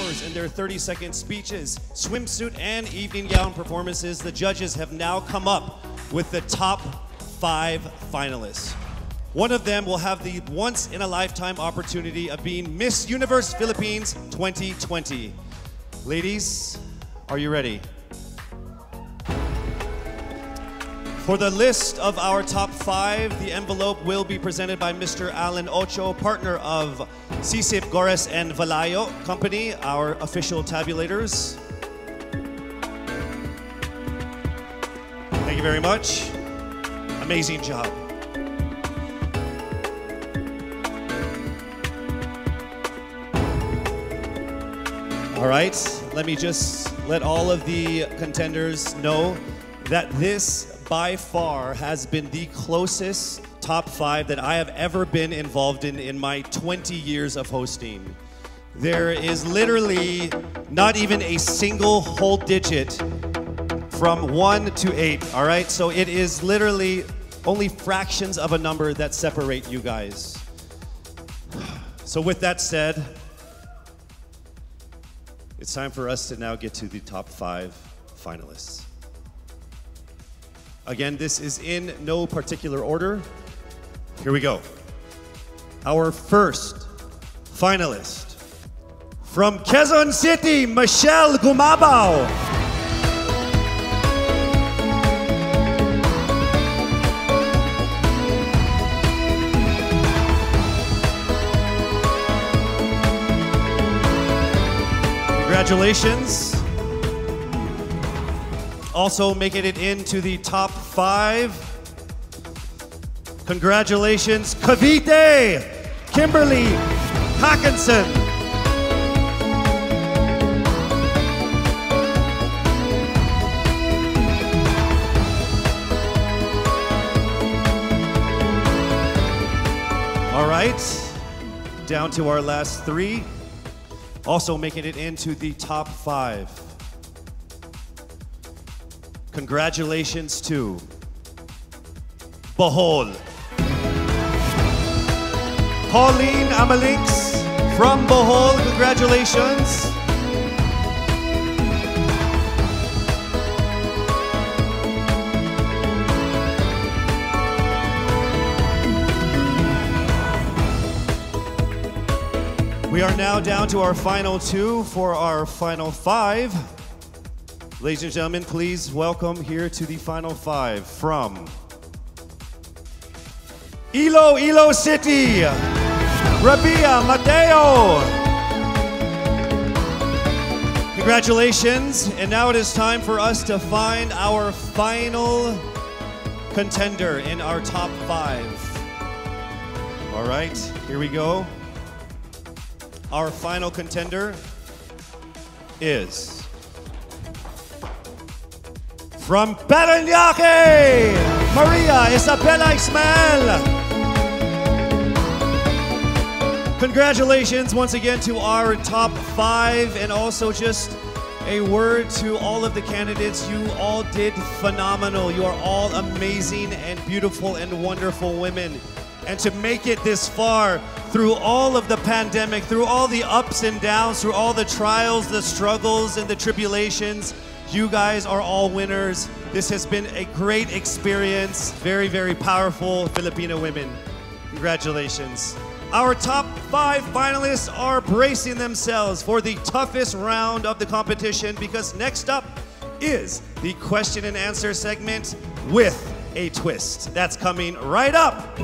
hours in their 30-second speeches, swimsuit, and evening gown performances, the judges have now come up with the top 5 finalists. One of them will have the once-in-a-lifetime opportunity of being Miss Universe Philippines 2020. Ladies, are you ready? For the list of our top 5, the envelope will be presented by Mr. Alan Ocho, partner of Sisip, Gores, and Valayo Company, our official tabulators. Thank you very much. Amazing job. All right, let me just let all of the contenders know that this by far has been the closest top 5 that I have ever been involved in my 20 years of hosting. There is literally not even a single whole digit from 1 to 8, all right? So it is literally only fractions of a number that separate you guys. So with that said, it's time for us to now get to the top 5 finalists. Again, this is in no particular order. Here we go. Our first finalist from Quezon City, Michelle Gumabao. Congratulations. Also making it into the top 5. Congratulations, Cavite, Kimberly Hackinson. All right, down to our last 3. Also making it into the top 5. Congratulations to Bohol. Pauline Amalinks from Bohol, congratulations. We are now down to our final 2 for our final 5. Ladies and gentlemen, please welcome here to the final 5 from Iloilo City, Rabia Mateo. Congratulations, and now it is time for us to find our final contender in our top 5. All right, here we go. Our final contender is from Parañaque, Maria Isabella Ismael. Congratulations once again to our top 5, and also just a word to all of the candidates. You all did phenomenal. You are all amazing and beautiful and wonderful women. And to make it this far through all of the pandemic, through all the ups and downs, through all the trials, the struggles, and the tribulations, you guys are all winners. This has been a great experience. Very, very powerful Filipino women. Congratulations. Our top 5 finalists are bracing themselves for the toughest round of the competition, because next up is the question and answer segment with a twist. That's coming right up.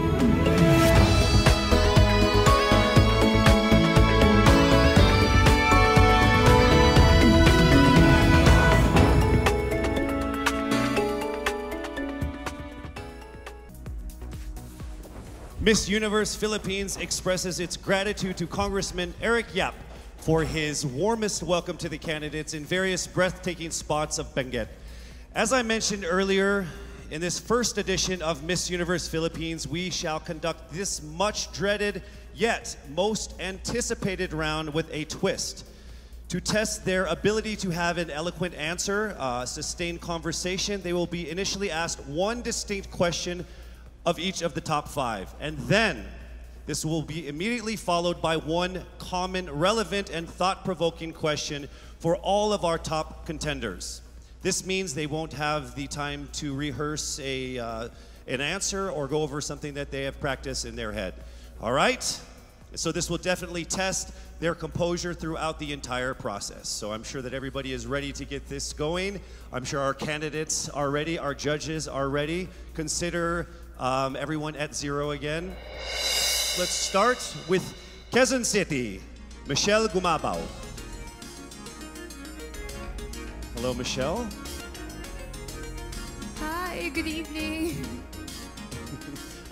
Miss Universe Philippines expresses its gratitude to Congressman Eric Yap for his warmest welcome to the candidates in various breathtaking spots of Benguet. As I mentioned earlier, in this first edition of Miss Universe Philippines, we shall conduct this much dreaded yet most anticipated round with a twist. To test their ability to have an eloquent answer, sustained conversation, they will be initially asked one distinct question of each of the top 5. And then this will be immediately followed by one common, relevant, and thought-provoking question for all of our top contenders. This means they won't have the time to rehearse an answer or go over something that they have practiced in their head. All right? So this will definitely test their composure throughout the entire process. So I'm sure that everybody is ready to get this going. I'm sure our candidates are ready, our judges are ready. Consider everyone at zero again. Let's start with Quezon City, Michelle Gumabaw. Hello, Michelle. Hi, good evening.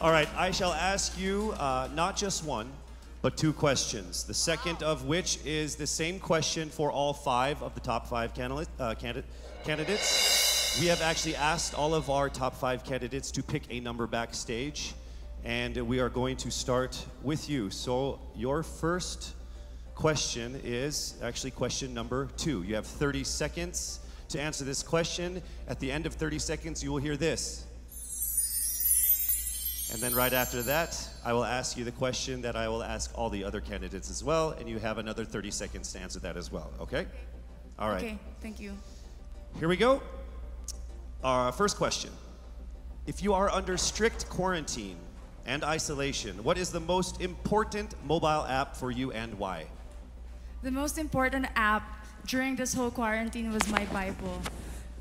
All right, I shall ask you not just one, but two questions. The second of which is the same question for all five of the top five candidates. We have actually asked all of our top five candidates to pick a number backstage, and we are going to start with you. So your first question is actually question number 2. You have 30 seconds to answer this question. At the end of 30 seconds, you will hear this. And then right after that, I will ask you the question that I will ask all the other candidates as well, and you have another 30 seconds to answer that as well, okay? All right. Okay, thank you. Here we go. Our first question. If you are under strict quarantine and isolation, what is the most important mobile app for you and why? The most important app during this whole quarantine was my Bible.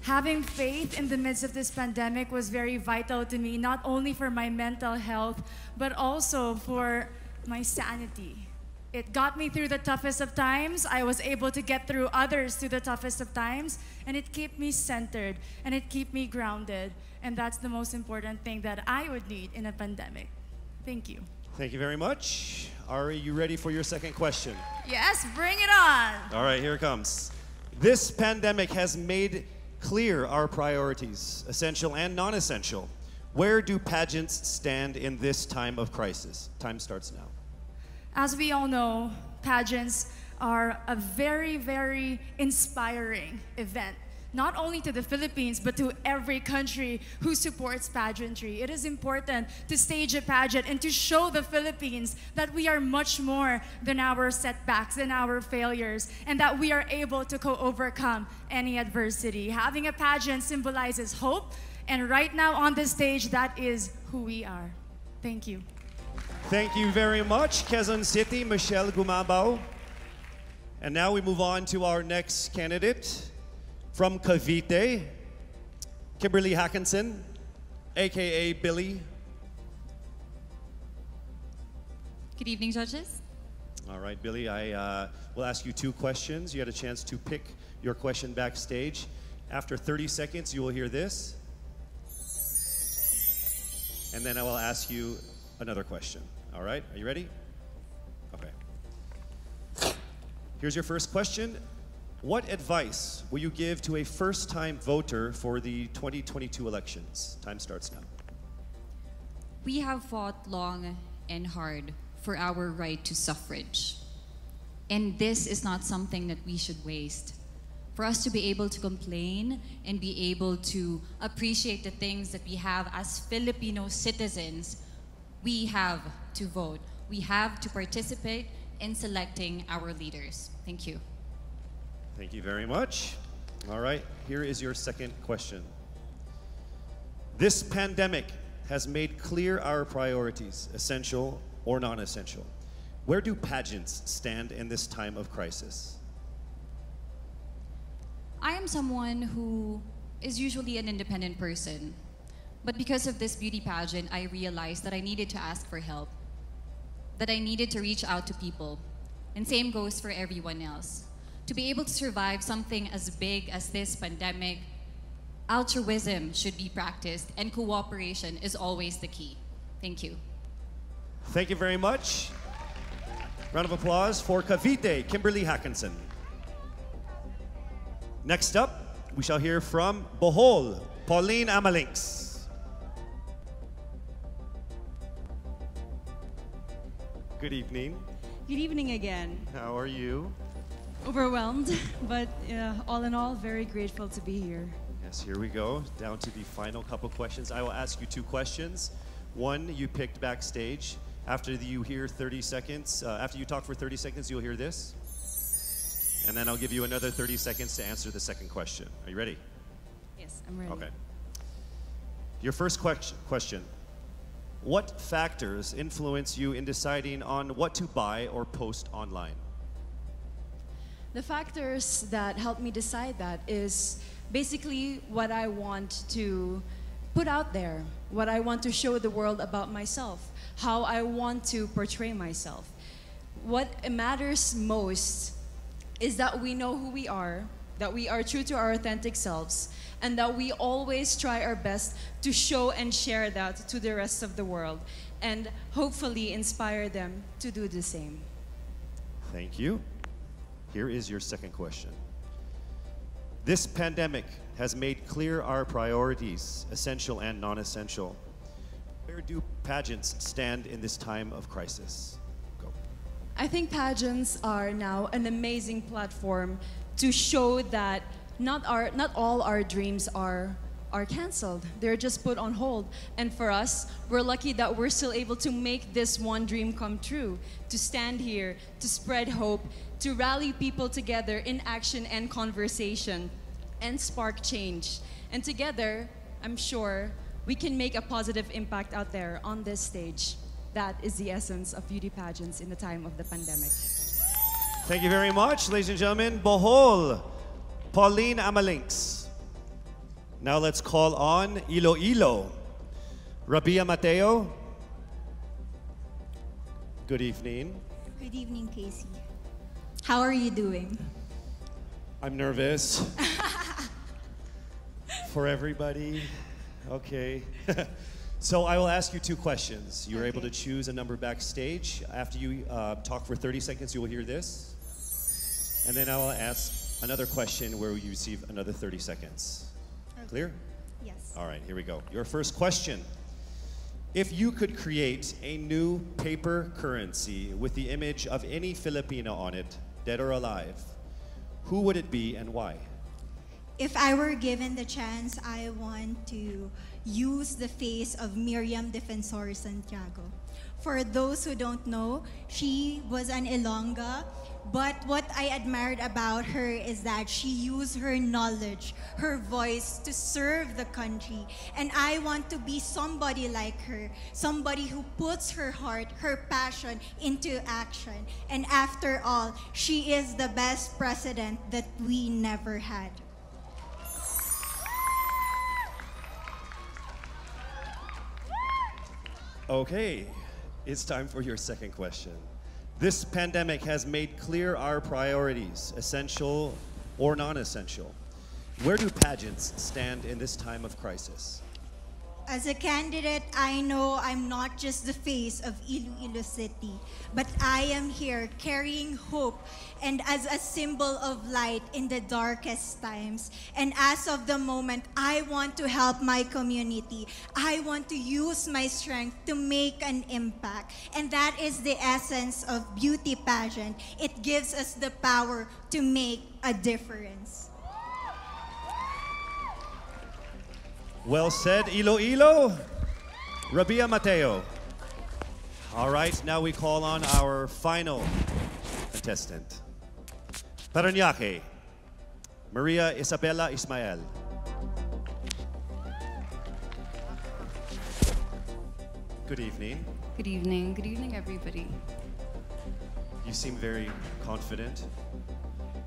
Having faith in the midst of this pandemic was very vital to me, not only for my mental health, but also for my sanity. It got me through the toughest of times. I was able to get through others through the toughest of times, and it kept me centered, and it kept me grounded. And that's the most important thing that I would need in a pandemic. Thank you. Thank you very much. Ari, you ready for your second question? Yes, bring it on. All right, here it comes. This pandemic has made clear our priorities, essential and non-essential. Where do pageants stand in this time of crisis? Time starts now. As we all know, pageants are a very, very inspiring event, not only to the Philippines, but to every country who supports pageantry. It is important to stage a pageant and to show the Philippines that we are much more than our setbacks, than our failures, and that we are able to overcome any adversity. Having a pageant symbolizes hope, and right now on the stage, that is who we are. Thank you. Thank you very much, Quezon City, Michelle Gumabaw. And now we move on to our next candidate. From Cavite, Kimberly Hackinson, aka Billy. Good evening, judges. All right, Billy, I will ask you two questions. You had a chance to pick your question backstage. After 30 seconds, you will hear this. And then I will ask you another question. All right, are you ready? Okay. Here's your first question. What advice will you give to a first-time voter for the 2022 elections? Time starts now. We have fought long and hard for our right to suffrage. And this is not something that we should waste. For us to be able to complain and be able to appreciate the things that we have as Filipino citizens, we have to vote. We have to participate in selecting our leaders. Thank you. Thank you very much. All right, here is your second question. This pandemic has made clear our priorities, essential or non-essential. Where do pageants stand in this time of crisis? I am someone who is usually an independent person. But because of this beauty pageant, I realized that I needed to ask for help, that I needed to reach out to people. And same goes for everyone else. To be able to survive something as big as this pandemic, altruism should be practiced and cooperation is always the key. Thank you. Thank you very much. Round of applause for Cavite, Kimberly Hackinson. Next up, we shall hear from Bohol, Pauline Amalinks. Good evening. Good evening again. How are you? Overwhelmed, but all in all, very grateful to be here. Yes, here we go. Down to the final couple questions. I will ask you two questions. One you picked backstage, After you hear 30 seconds, after you talk for 30 seconds, you'll hear this. And then I'll give you another 30 seconds to answer the second question. Are you ready? Yes, I'm ready. Okay. Your first question. What factors influence you in deciding on what to buy or post online? The factors that help me decide that is basically what I want to put out there, what I want to show the world about myself, how I want to portray myself. What matters most is that we know who we are, that we are true to our authentic selves, and that we always try our best to show and share that to the rest of the world, and hopefully inspire them to do the same. Thank you. Here is your second question. This pandemic has made clear our priorities, essential and non-essential. Where do pageants stand in this time of crisis? Go. I think pageants are now an amazing platform to show that not all our dreams are canceled. They're just put on hold. And for us, we're lucky that we're still able to make this one dream come true, to stand here, to spread hope, to rally people together in action and conversation, and spark change. And together, I'm sure, we can make a positive impact out there on this stage. That is the essence of beauty pageants in the time of the pandemic. Thank you very much, ladies and gentlemen. Bohol, Pauline Amalinks. Now let's call on Iloilo, Rabia Mateo. Good evening. Good evening, Casey. How are you doing? I'm nervous. For everybody. Okay. So I will ask you two questions. You're able to choose a number backstage. After you talk for 30 seconds, you will hear this. And then I will ask another question where you receive another 30 seconds. Okay. Clear? Yes. All right, here we go. Your first question. If you could create a new paper currency with the image of any Filipino on it, dead or alive, who would it be and why? If I were given the chance, I want to use the face of Miriam Defensor Santiago. For those who don't know, she was an Ilongga, but what I admired about her is that she used her knowledge, her voice to serve the country. And I want to be somebody like her, somebody who puts her heart, her passion into action. And after all, she is the best president that we never had. Okay, it's time for your second question. This pandemic has made clear our priorities, essential or non-essential. Where do pageants stand in this time of crisis? As a candidate, I know I'm not just the face of Iloilo City, but I am here carrying hope and as a symbol of light in the darkest times. And as of the moment, I want to help my community. I want to use my strength to make an impact. And that is the essence of beauty pageant. It gives us the power to make a difference. Well said, Iloilo. Rabia Mateo. All right, now we call on our final contestant. Parañaque, Maria Isabella Ismael. Good evening. Good evening. Good evening, everybody. You seem very confident.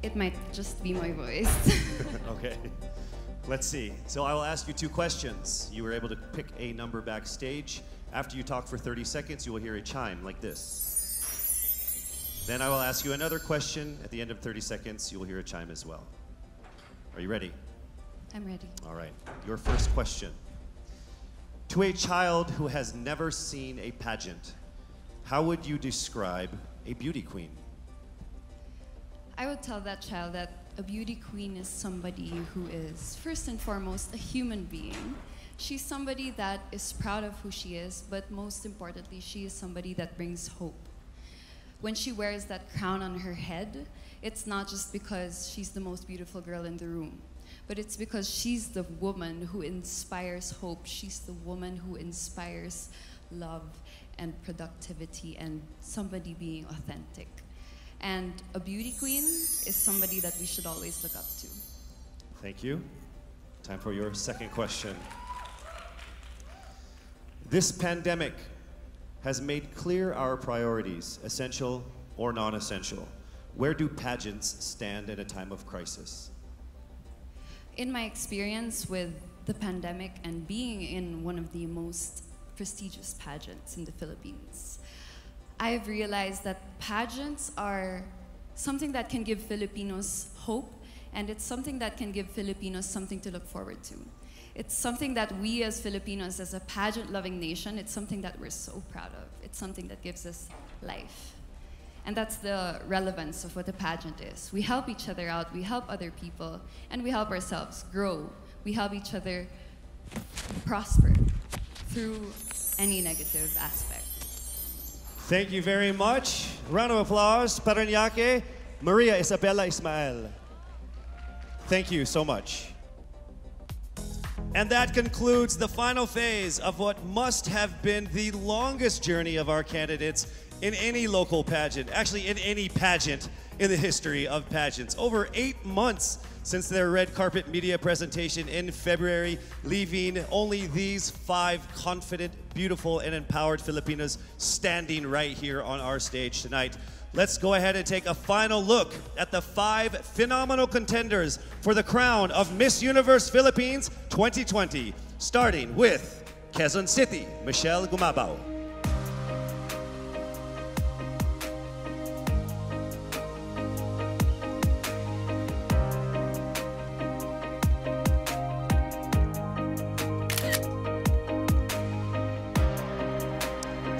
It might just be my voice. Okay. Let's see. So I will ask you two questions. You were able to pick a number backstage. After you talk for 30 seconds, you will hear a chime like this. Then I will ask you another question. At the end of 30 seconds, you will hear a chime as well. Are you ready? I'm ready. All right. Your first question. To a child who has never seen a pageant, how would you describe a beauty queen? I would tell that child that a beauty queen is somebody who is, first and foremost, a human being. She's somebody that is proud of who she is, but most importantly, she is somebody that brings hope. When she wears that crown on her head, it's not just because she's the most beautiful girl in the room, but it's because she's the woman who inspires hope. She's the woman who inspires love. and productivity and somebody being authentic. And a beauty queen is somebody that we should always look up to. Thank you. Time for your second question. This pandemic has made clear our priorities, essential or non-essential. Where do pageants stand at a time of crisis? In my experience with the pandemic and being in one of the most prestigious pageants in the Philippines, I have realized that pageants are something that can give Filipinos hope, and it's something that can give Filipinos something to look forward to. It's something that we as Filipinos, as a pageant-loving nation, it's something that we're so proud of. It's something that gives us life. And that's the relevance of what a pageant is. We help each other out, we help other people, and we help ourselves grow. We help each other prosper through any negative aspect. Thank you very much. Round of applause, Parañaque, Maria Isabella Ismael. Thank you so much. And that concludes the final phase of what must have been the longest journey of our candidates in any local pageant, actually in any pageant in the history of pageants. Over 8 months since their red carpet media presentation in February, leaving only these 5 confident, beautiful, and empowered Filipinas standing right here on our stage tonight. Let's go ahead and take a final look at the 5 phenomenal contenders for the crown of Miss Universe Philippines 2020, starting with Quezon City, Michelle Gumabao.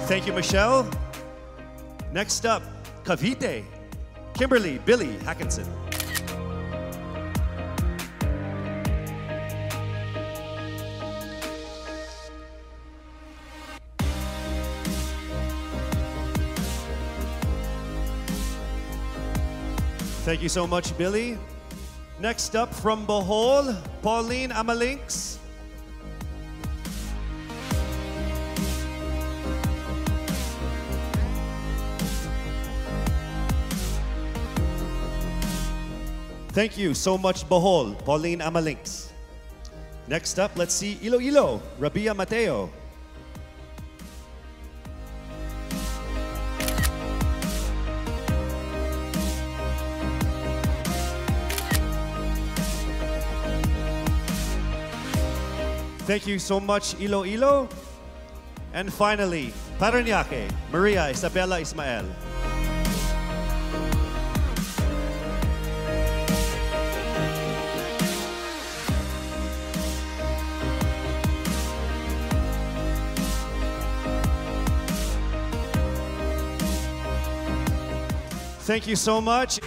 Thank you, Michelle. Next up, Cavite, Kimberly Billy Hackinson. Thank you so much, Billy. Next up from Bohol, Pauline Amalinks. Thank you so much, Bohol, Pauline Amalinks. Next up, let's see Iloilo, Rabia Mateo. Thank you so much, Iloilo. And finally, Parañaque, Maria Isabella Ismael. Thank you so much.